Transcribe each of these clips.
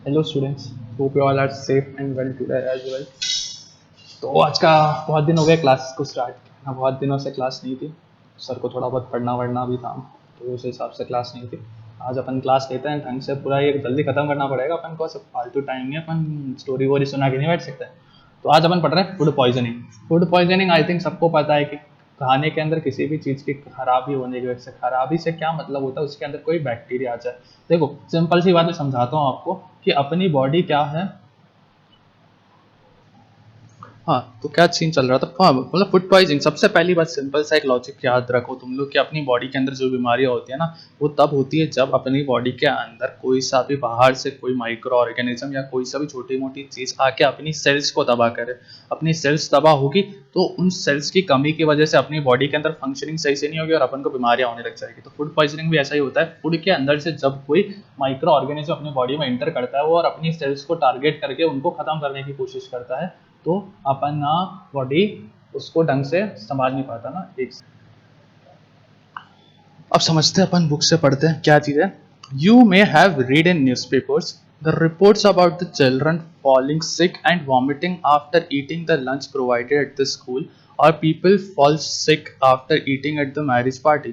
Hello students, hope you all are safe and well today as well. तो आज का बहुत दिन हो गए क्लास को स्टार्ट किया, बहुत दिनों से क्लास नहीं थी। सर को थोड़ा बहुत पढ़ना वढ़ना भी था, तो उस हिसाब से क्लास नहीं थी। आज अपन क्लास लेते हैं ढंग से, पूरा ये जल्दी खत्म करना पड़ेगा अपन को, सब फालतू टाइम में अपन स्टोरी वोरी सुना के नहीं बैठ सकते। तो आज अपन पढ़ रहे हैं food poisoning. Food poisoning I think सबको पता है कि खाने के अंदर किसी भी चीज़ की खराबी होने की वजह से, खराबी से क्या मतलब होता है, उसके अंदर कोई बैक्टीरिया आ जाए। देखो सिंपल सी बात मैं समझाता हूँ आपको कि अपनी बॉडी क्या है। हाँ, तो क्या सीन चल रहा था। हाँ, मतलब फूड पॉइजनिंग, सबसे पहली बात सिंपल सा एक लॉजिक याद रखो तुम लोग कि अपनी बॉडी के अंदर जो बीमारियां होती है ना, वो तब होती है जब अपनी बॉडी के अंदर कोई सा भी बाहर से कोई माइक्रो ऑर्गेनिज्म या कोई सा भी छोटी मोटी चीज आके अपनी सेल्स को तबाह करे। अपनी सेल्स तबाह होगी तो उन सेल्स की कमी की वजह से अपनी बॉडी के अंदर फंक्शनिंग सही से नहीं होगी और अपन को बीमारियां होने लग जाएगी। तो फूड पॉइजनिंग भी ऐसा ही होता है, फूड के अंदर से जब कोई माइक्रो ऑर्गेनिज्म अपनी बॉडी में इंटर करता है वो और अपनी सेल्स को टारगेट करके उनको खत्म करने की कोशिश करता है, तो अपन ना बॉडी उसको ढंग से संभाल नहीं पाता ना। एक अब समझते हैं, अपन बुक से पढ़ते हैं क्या चीज है। You may have read in newspapers the reports about the children falling sick and vomiting after eating the lunch provided at the school, or people fall sick after eating at the marriage party.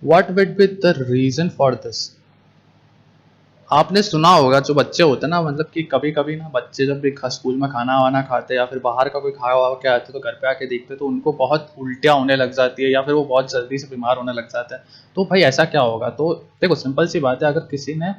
What would be the reason for this? आपने सुना होगा, जो बच्चे होते हैं ना, मतलब कि कभी कभी ना बच्चे जब भी स्कूल में खाना वाना खाते हैं या फिर बाहर का कोई खा हुआ के आते तो घर पे आके देखते हैं तो उनको बहुत उल्टियाँ होने लग जाती है या फिर वो बहुत जल्दी से बीमार होने लग जाते हैं। तो भाई ऐसा क्या होगा? तो देखो सिंपल सी बात है, अगर किसी ने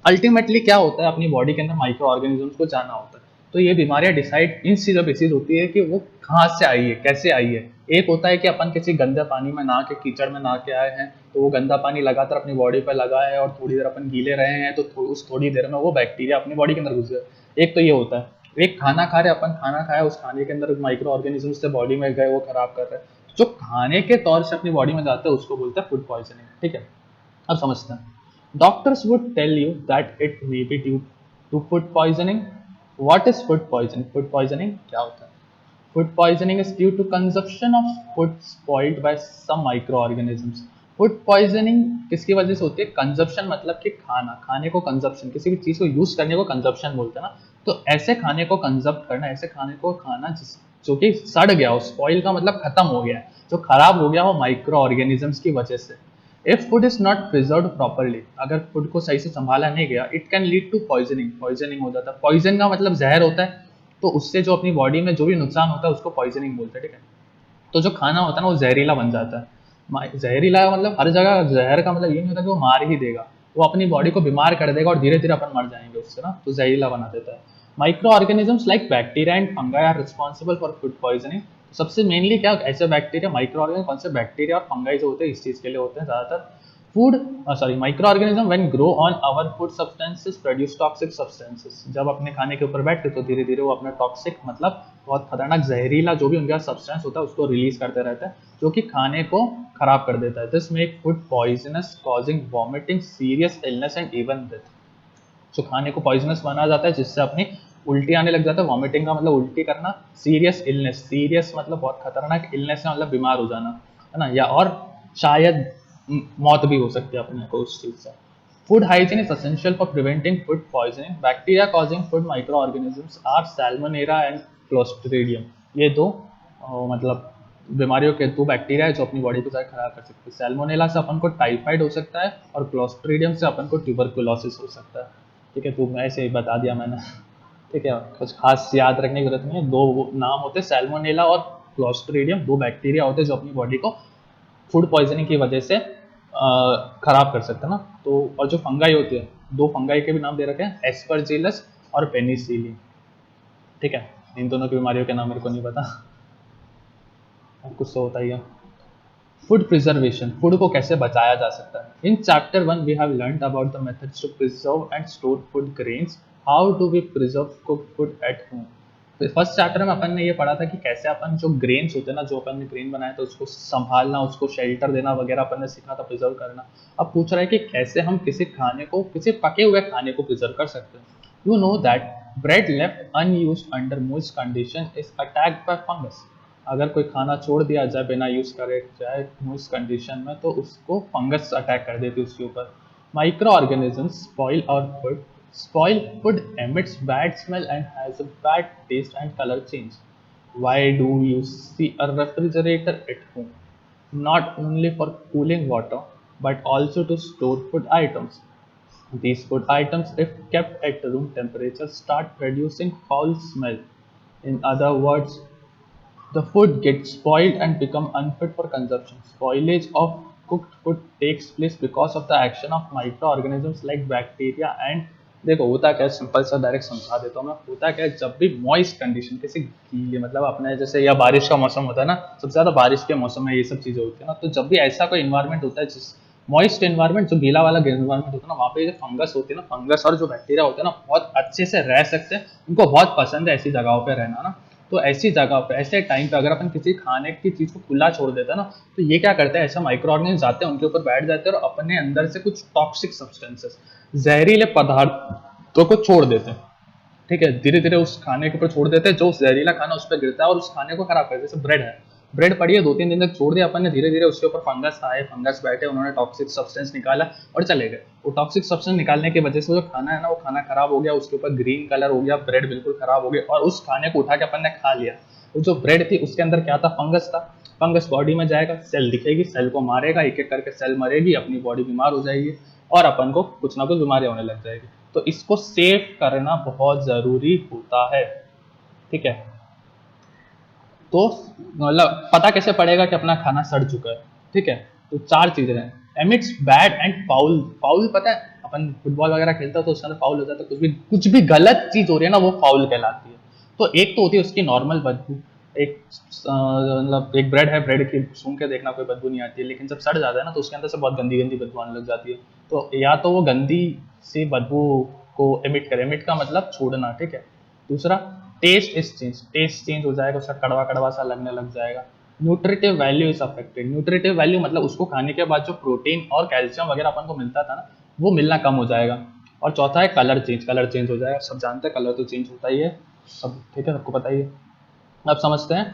अल्टीमेटली क्या होता है, अपनी बॉडी के अंदर माइक्रो ऑर्गेनिजम्स को जाना होता है। तो ये बीमारियां डिसाइड इन चीज़ों बेसिस होती है कि वो कहाँ से आई है, कैसे आई है। एक होता है कि अपन किसी गंदे पानी में नहा के, कीचड़ में नहा के आए हैं, तो वो गंदा पानी लगातार अपनी बॉडी पर लगा है और थोड़ी देर अपन गीले रहे हैं तो उस थोड़ी देर में वो बैक्टीरिया अपनी बॉडी के अंदर घुस गए। एक तो ये होता है। एक खाना खा रहे, अपन खाना खाया, उस खाने के अंदर माइक्रो ऑर्गेनिज्म से बॉडी में गए, वो खराब कर रहे हैं। जो खाने के तौर से अपनी बॉडी में जाते हैं उसको बोलते हैं फूड पॉइजनिंग। ठीक है, अब समझते हैं। Doctors would tell you that it may be due to food poisoning. What is food poisoning? Food poisoning क्या होता है? Food poisoning is due to consumption of food spoiled by some microorganisms. Food poisoning किसकी वजह से होती है? Consumption, मतलब कि खाना, खाने को कंजप्शन, किसी भी चीज को यूज करने को कंजप्शन बोलते हैं ना। तो ऐसे खाने को कंजप्ट करना, ऐसे खाने को खाना जिस जो कि सड़ गया हो, स्पॉइल का मतलब खत्म हो गया है, जो खराब हो गया हो माइक्रो ऑर्गेनिजम्स की वजह से। If food is not preserve properly, अगर फूड को सही से संभाला नहीं गया, it can lead to poisoning. Poisoning हो जाता है। पॉइजन का मतलब जहर होता है, तो उससे जो अपनी बॉडी में जो भी नुकसान होता है उसको पॉइजनिंग बोलते हैं। ठीक है, तो जो खाना होता है ना वो जहरीला बन जाता है। जहरीला मतलब हर जगह जहर का मतलब ये नहीं होता कि वो मार ही देगा, वो अपनी बॉडी को बीमार कर देगा और धीरे धीरे अपन मर जाएंगे उससे ना, तो जहरीला बना देता है। Micro organisms like bacteria and fungi are responsible for food poisoning. सबसे मेनली क्या ऐसे बैक्टीरिया, माइक्रो ऑर्गेनिज्म, कौन से बैक्टीरिया और फंगाई जो होते हैं इस चीज के लिए होते हैं ज्यादातर। Food sorry micro organism when grow on our food substances produce toxic substances. जब अपने खाने के ऊपर बैठते तो धीरे धीरे वो अपना टॉक्सिक मतलब बहुत खतरनाक जहरीला जो भी उनका सब्सटेंस होता है उसको रिलीज करते रहता है, जो कि खाने को खराब कर देता है। This make food poisonous causing vomiting, serious illness and even death. जो खाने को पॉइजनस बना जाता है जिससे अपनी उल्टी आने लग जाता है। वॉमिटिंग का मतलब उल्टी करना, सीरियस इलनेस, सीरियस मतलब बहुत खतरनाक, इलनेस का मतलब बीमार हो जाना, है ना, या और शायद मौत भी हो सकती है अपने को उस चीज से। Food hygiene is essential for preventing food poisoning. Bacteria causing food micro organisms are salmonella and clostridium. ये दो मतलब बीमारियों के दो बैक्टीरिया है जो अपनी बॉडी को ज़्यादा खराब कर सकते हैं। सैल्मोनेला से अपन को टाइफाइड हो सकता है और क्लोस्ट्रीडियम से अपन को ट्यूबरकुलोसिस हो सकता है। ठीक है, तो मैं ऐसे ही बता दिया मैंने। ठीक है, कुछ खास याद रखने की जरूरत नहीं है। दो नाम होते हैं सैल्मोनेला और क्लोस्ट्रीडियम, दो बैक्टीरिया होते हैं जो अपनी बॉडी को फूड पॉइजनिंग की वजह से खराब कर सकते हैं ना। तो और जो फंगाई होती है, दो फंगाई के भी नाम दे रखे हैं, एस्परजिलस और पेनिसिलिन। ठीक है, इन दोनों की बीमारियों के नाम मेरे को नहीं पता, कुछ तो होता ही है। फूड प्रिजर्वेशन, फूड को कैसे बचाया जा सकता है। In chapter 1 we have learned about the methods to preserve and store food grains. How do we preserve cook food at home. First chapter में अपन ने ये पढ़ा था कि कैसे अपन जो ग्रेन्स होते हैं ना, जो अपन ने ग्रेन बनाया था उसको संभालना, उसको शेल्टर देना वगैरह अपन ने सीखा था, प्रिजर्व करना। अब पूछ रहा है कि कैसे हम किसी खाने को, किसी पके हुए खाने को प्रिजर्व कर सकते हैं। You know that bread left unused under most condition is attacked by fungus. अगर कोई खाना छोड़ दिया जाए बिना यूज करे जाए उस कंडीशन में, तो उसको फंगस अटैक कर देती है उसके ऊपर। माइक्रो ऑर्गेनिजम्स स्पॉइल और food Spoiled food emits bad smell and has a bad taste and color change. Why do you see a refrigerator at home? Not only for cooling water, but also to store food items. These food items, if kept at room temperature, start producing foul smell. In other words, the food gets spoiled and become unfit for consumption. Spoilage of cooked food takes place because of the action of microorganisms like bacteria and देखो होता क्या है simple सा direct समझा देता हूँ मैं होता क्या है जब भी मॉइस्ट कंडीशन किसी गीले मतलब अपने जैसे या बारिश का मौसम होता है ना सबसे ज्यादा बारिश के मौसम में ये सब चीजें होती है ना तो जब भी ऐसा कोई इन्वायरमेंट होता है जिस मॉइस्ट एनवायरमेंट जो गीला वाला एनवायरमेंट होता है ना वहाँ पे जो फंगस होती है ना फंगस और जो बैक्टीरिया होते हैं ना बहुत अच्छे से रह सकते हैं उनको बहुत पसंद है ऐसी जगहों पे रहना ना तो ऐसी जगह पे ऐसे टाइम पे अगर अपन किसी खाने की चीज को खुला छोड़ देते हैं ना तो ये क्या करते हैं ऐसा माइक्रो ऑर्गेनिज्म आते हैं उनके ऊपर बैठ जाते हैं और अपने अंदर से कुछ टॉक्सिक सब्सटेंसेस जहरीले पदार्थों को छोड़ देते हैं ठीक है धीरे धीरे उस खाने के ऊपर छोड़ देते हैं जो जहरीला खाना उस पर गिरता है और उस खाने को खराब कर देते जैसे ब्रेड है ब्रेड पड़ी है 2-3 दिन तक छोड़ दिया अपन ने धीरे धीरे उसके ऊपर फंगस आए फंगस बैठे उन्होंने टॉक्सिक सब्सटेंस निकाला और चले गए वो टॉक्सिक सब्सटेंस निकालने की वजह से जो खाना है ना वो खाना खराब हो गया उसके ऊपर ग्रीन कलर हो गया ब्रेड बिल्कुल खराब हो गया और उस खाने को उठा के अपन ने खा लिया तो जो ब्रेड थी उसके अंदर क्या था फंगस था फंगस बॉडी में जाएगा सेल दिखेगी सेल को मारेगा एक एक करके सेल मरेगी अपनी बॉडी बीमार हो जाएगी और अपन को कुछ ना कुछ बीमारियां होने लग जाएगी तो इसको सेव करना बहुत जरूरी होता है ठीक है तो मतलब पता कैसे पड़ेगा कि अपना खाना सड़ चुका है ठीक है तो 4 चीजें हैं emits bad and foul foul पता है अपन फुटबॉल वगैरह खेलता है तो उसके अंदर फाउल हो जाता है कुछ भी गलत चीज हो रही है ना वो फाउल कहलाती है तो एक तो होती है उसकी नॉर्मल बदबू एक मतलब एक ब्रेड है ब्रेड की सूंघ के देखना कोई बदबू नहीं आती है लेकिन जब सड़ जाता है ना तो उसके अंदर से बहुत गंदी गंदी बदबू आने लग जाती है तो या तो वो गंदी सी बदबू को एमिट करे एमिट का मतलब छोड़ना ठीक है दूसरा टेस्ट चेंज हो जाएगा उसका कड़वा कड़वा सा लगने लग जाएगा nutritive value is affected nutritive value मतलब उसको खाने के बाद जो प्रोटीन और कैल्शियम वगैरह अपन को मिलता था ना वो मिलना कम हो जाएगा और चौथा है कलर चेंज हो जाएगा सब जानते हैं कलर तो चेंज होता ही है सब ठीक है सबको पता ही है अब समझते हैं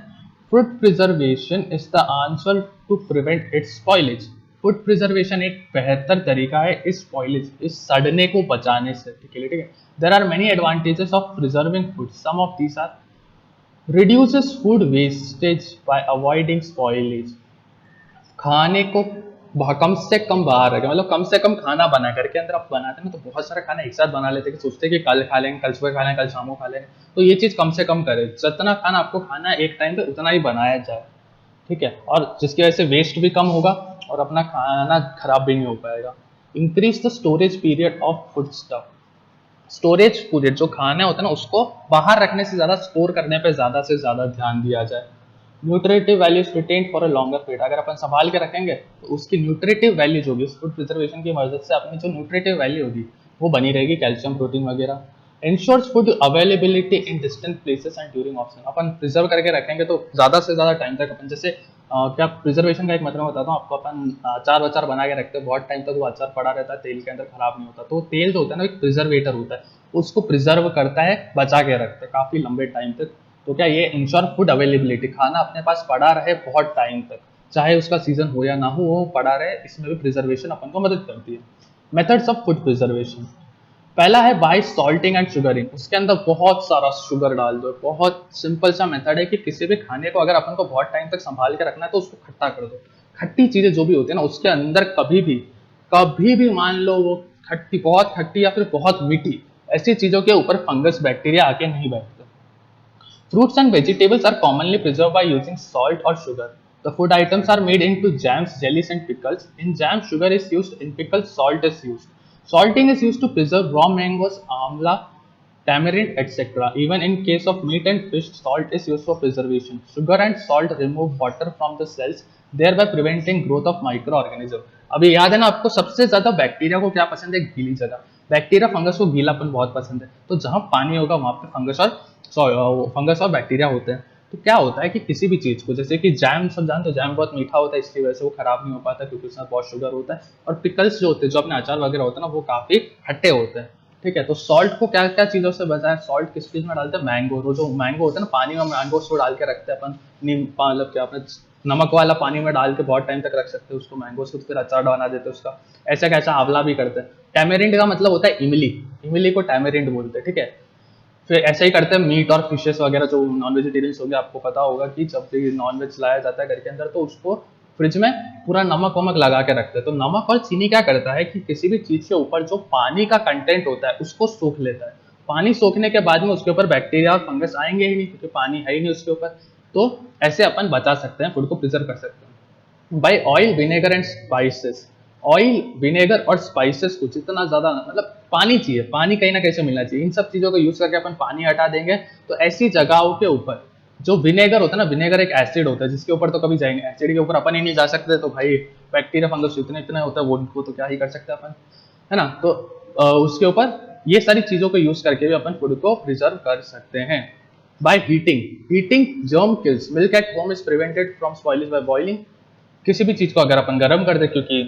food preservation is the answer to prevent its spoilage food preservation एक बेहतर तरीका है इस स्पॉइलेज इस सड़ने को बचाने से ठीक है there are many advantages of preserving food some of these are reduces food wastage by avoiding spoilage खाने को कम से कम बाहर रखें मतलब कम से कम खाना बना करके अंदर आप बनाते हैं ना तो बहुत सारा खाना एक साथ बना लेते हैं कि सोचते हैं कि कल खा लेंगे कल सुबह खा लेंगे कल शाम को खा लेंगे तो ये चीज कम से कम करें जितना खाना आपको खाना है एक टाइम पे उतना ही बनाया जाए ठीक है और जिसकी वजह से वेस्ट भी कम होगा और अपना खाना खराब भी नहीं हो पाएगा increase the storage period of food stuff storage period जो खाना होता है ना उसको बाहर रखने से ज्यादा स्टोर करने पे ज्यादा से ज्यादा ध्यान दिया जाए nutritive values retain for a longer period अगर अपन संभाल के रखेंगे तो उसकी न्यूट्रिटिव वैल्यू जो होगी फूड प्रिजर्वेशन की मदद से अपनी जो न्यूट्रिटिव वैल्यू होगी वो बनी रहेगी कैल्शियम प्रोटीन वगैरह ensures food availability in distant places and during option अपन प्रिजर्व करके रखेंगे तो ज्यादा से ज्यादा टाइम तक अपन जैसे क्या प्रिजर्वेशन का एक मतलब बताता हूँ आपको अपन अचार वचार बना के रखते हैं बहुत टाइम तक वो अचार पड़ा रहता है तेल के अंदर खराब नहीं होता तो तेल जो होता है ना एक प्रिजर्वेटर होता है उसको प्रिजर्व करता है बचा के रखते हैं काफी लंबे टाइम तक तो क्या ये इंश्योर फूड अवेलेबिलिटी खाना अपने पास पड़ा रहे बहुत टाइम तक चाहे उसका सीजन हो या ना हो वो पड़ा रहे इसमें भी प्रिजर्वेशन अपन को मदद करती है मेथड्स ऑफ फूड प्रिजर्वेशन पहला है बाय सॉल्टिंग एंड शुगरिंग उसके अंदर बहुत सारा शुगर डाल दो बहुत सिंपल सा मेथड है कि किसी भी खाने को अगर अपन को बहुत टाइम तक संभाल के रखना है तो उसको खट्टा कर दो खट्टी चीजें जो भी होती है ना उसके अंदर कभी भी मान लो वो खट्टी बहुत खट्टी या फिर बहुत मीठी ऐसी चीजों के ऊपर फंगस बैक्टीरिया आके नहीं बैठते Fruits and vegetables are commonly preserved by using salt or sugar. The food items are made into jams, jellies, and pickles. In jam, sugar is used. In pickles, salt is used. Salting is used to preserve raw mangoes, amla, tamarind, etc. Even in case of meat and fish, salt is used for preservation. Sugar and salt remove water from the cells, thereby preventing growth of microorganism. अभी याद है ना आपको सबसे ज्यादा bacteria को क्या पसंद है गीली जगह बैक्टीरिया फंगस को गीलापन बहुत पसंद है तो जहां पानी होगा वहां पे फंगस और बैक्टीरिया होते हैं तो क्या होता है कि किसी भी चीज को जैसे कि जैम सब जानते हो जैम बहुत मीठा होता है इसकी वजह से वो खराब नहीं हो पाता क्योंकि उसमें बहुत शुगर होता है और पिकल्स जो होते हैं जो अपने अचार वगैरह होते हैं ना वो काफी खट्टे होते हैं ठीक है तो सॉल्ट को क्या क्या चीजों से बचाए सॉल्ट किस चीज में डालते हैं मैंगो जो मैंगो होता है ना पानी में मैंगो उसको डाल के रखते हैं अपन नीम मतलब क्या अपने नमक वाला पानी में डाल के बहुत टाइम तक रख सकते हैं उसको, मैंगोस को, तो फिर अचार बना देते हैं उसका। ऐसा कैसा आंवला भी करते हैं। टैमेरिंड का मतलब होता है इमली, इमली को टैमेरिंड बोलते हैं, ठीक है। फिर ऐसा ही करते हैं मीट और फिशेस वगैरह, जो नॉन वेजिटेरियंस हो गए, आपको पता होगा कि जब भी नॉन वेज लाया जाता है घर के अंदर तो उसको फ्रिज में पूरा नमक वमक लगा के रखते हैं। तो नमक और चीनी क्या करता है कि किसी भी चीज के ऊपर जो पानी का कंटेंट होता है उसको सोख लेता है। पानी सोखने के बाद में उसके ऊपर बैक्टीरिया और फंगस आएंगे ही नहीं, क्योंकि पानी है ही नहीं उसके ऊपर। तो ऐसे अपन बचा सकते हैं, फूड को प्रिजर्व कर सकते हैं by oil, vinegar and spices. Oil, vinegar और स्पाइसेस को जितना ज्यादा, मतलब पानी चाहिए, पानी कहीं ना कहीं से मिलना चाहिए। इन सब चीजों को यूज करके अपन पानी हटा देंगे तो ऐसी जगहों के ऊपर जो विनेगर होता है ना, विनेगर एक एसिड होता है जिसके ऊपर तो कभी जाएंगे, एसिड के ऊपर अपन ही नहीं जा सकते, तो भाई बैक्टीरिया फंगस इतने इतने होता है वो, उनको तो क्या ही कर सकते हैं अपन, है ना। तो उसके ऊपर ये सारी चीजों को यूज करके भी अपन फूड को प्रिजर्व कर सकते हैं। By heating, heating germ kills, milk at home is prevented from spoiling by boiling. किसी भी चीज को अगर अपन गर्म कर दे, क्योंकि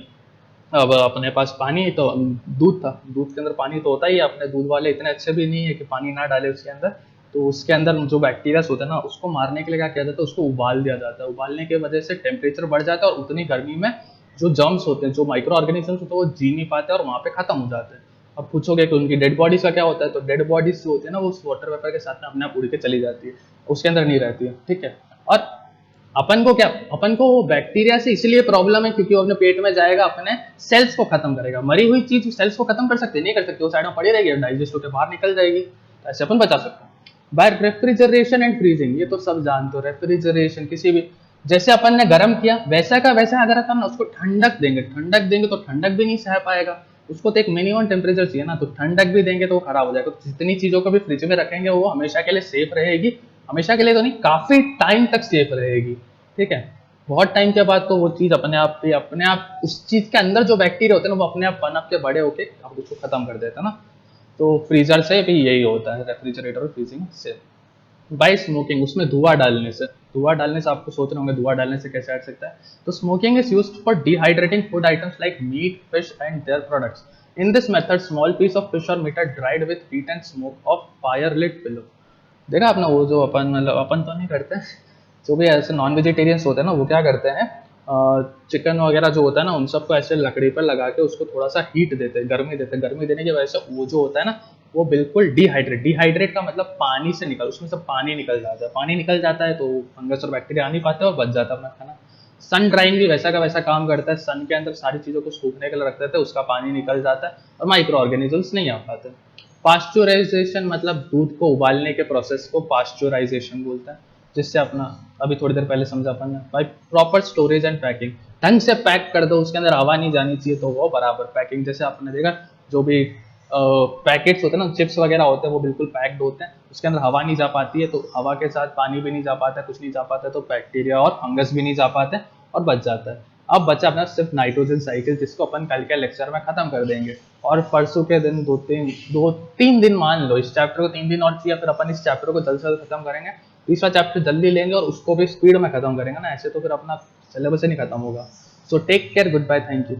अब अपने पास पानी तो दूध था, दूध के अंदर पानी तो होता ही है, अपने दूध वाले इतने अच्छे भी नहीं है कि पानी ना डाले उसके अंदर। तो उसके अंदर जो बैक्टीरिया होता है ना, उसको मारने के लिए क्या किया जाता है, उसको उबाल दिया जाता है। उबालने की वजह से टेम्परेचर बढ़ जाता है और उतनी गर्मी में जो जर्म्स होते हैं, जो माइक्रो ऑर्गेनिजम्स होते हैं, वो जी नहीं पाते और वहाँ पे खत्म हो जाते हैं। अब पूछोगे कि उनकी डेड बॉडीज का क्या होता है, तो डेड बॉडीज जो होती है ना, वो उस वाटर वेपर के साथ में अपने आप उड़ के चली जाती है, उसके अंदर नहीं रहती है, ठीक है। और अपन को क्या, अपन को बैक्टीरिया से इसलिए प्रॉब्लम है क्योंकि वो अपने पेट में जाएगा, अपने सेल्स को खत्म करेगा। मरी हुई चीज सेल्स को खत्म कर सकते नहीं कर सकते, वो साइड में पड़ी रहेगी, डाइजेस्ट होकर बाहर निकल जाएगी। तो ऐसे अपन बचा सकते हैं बाय रेफ्रिजरेशन एंड फ्रीजिंग। ये तो सब जानते हो, रेफ्रिजरेशन किसी भी, जैसे अपन ने गर्म किया वैसा का वैसा अगर अपन उसको ठंडक देंगे, ठंडक देंगे तो ठंडक भी नहीं सह पाएगा, उसको तो एक मिनिमम टेम्परेचर चाहिए ना, तो ठंडक भी देंगे तो वो खराब हो जाएगा। तो जितनी चीजों को भी फ्रिज में रखेंगे वो हमेशा के लिए सेफ रहेगी, हमेशा के लिए तो नहीं, काफी टाइम तक सेफ रहेगी, ठीक है। बहुत टाइम के बाद तो वो चीज अपने आप उस चीज के अंदर जो बैक्टीरिया होते हैं ना, वो अपने आप पनप के बड़े होके अब उसको खत्म कर देता है ना। तो फ्रीजर से भी यही होता है, रेफ्रिजरेटर और फ्रीजिंग से। बाय स्मोकिंग, उसमें धुआं डालने से, धुआं डालने से आपको सोच रहे होंगे धुआं डालने से कैसे हट सकता है। तो smoking is used for dehydrating food items like meat, fish and their products. In this method small piece of fish और meat are dried with heat and smoke of fire lit pillow. देखा आपने, वो जो अपन, मतलब अपन तो नहीं करते, जो भी ऐसे नॉन वेजिटेरियंस होते हैं ना, वो क्या करते हैं, चिकन वगैरह जो होता है ना, उन सबको ऐसे लकड़ी पर लगा के उसको थोड़ा सा हीट देते हैं, गर्मी देते हैं। गर्मी देने की वजह से वो जो होता है ना, वो बिल्कुल डिहाइड्रेट, डिहाइड्रेट का मतलब पानी से निकल, उसमें से पानी निकल जाता है, पानी निकल जाता है तो फंगस और बैक्टीरिया आ नहीं पाते और बच जाता है अपना खाना। सन ड्राइंग भी वैसा का वैसा काम करता है, सन के अंदर सारी चीज़ों को सूखने के लिए रख देते हैं, उसका पानी निकल जाता है और माइक्रो ऑर्गेनिजम्स नहीं आ पाते। पास्चुराइजेशन मतलब दूध को उबालने के प्रोसेस को पास्चुराइजेशन बोलते हैं, जिससे अपना अभी थोड़ी देर पहले समझा अपन ने। भाई प्रॉपर स्टोरेज एंड पैकिंग, ढंग से पैक कर दो, उसके अंदर हवा नहीं जानी चाहिए, तो वो बराबर पैकिंग। जैसे आपने देखा जो भी पैकेट्स होते हैं ना, चिप्स वगैरह होते हैं, वो बिल्कुल पैक्ड होते हैं, उसके अंदर हवा नहीं जा पाती है, तो हवा के साथ पानी भी नहीं जा पाता है, कुछ नहीं जा पाता है, तो बैक्टीरिया और फंगस भी नहीं जा पाते और बच जाता है। अब बचा अपना सिर्फ नाइट्रोजन साइकिल, जिसको अपन कल के लेक्चर में खत्म कर देंगे। और परसों के दिन दो तीन दिन मान लो, इस चैप्टर को 3 दिन और चाहिए, फिर अपन इस चैप्टर को जल्द से जल्द खत्म करेंगे। तीसरा चैप्टर जल्दी लेंगे और उसको भी स्पीड में खत्म करेंगे ना, ऐसे तो फिर अपना सिलेबस ही नहीं खत्म होगा। So take care, goodbye, thank you.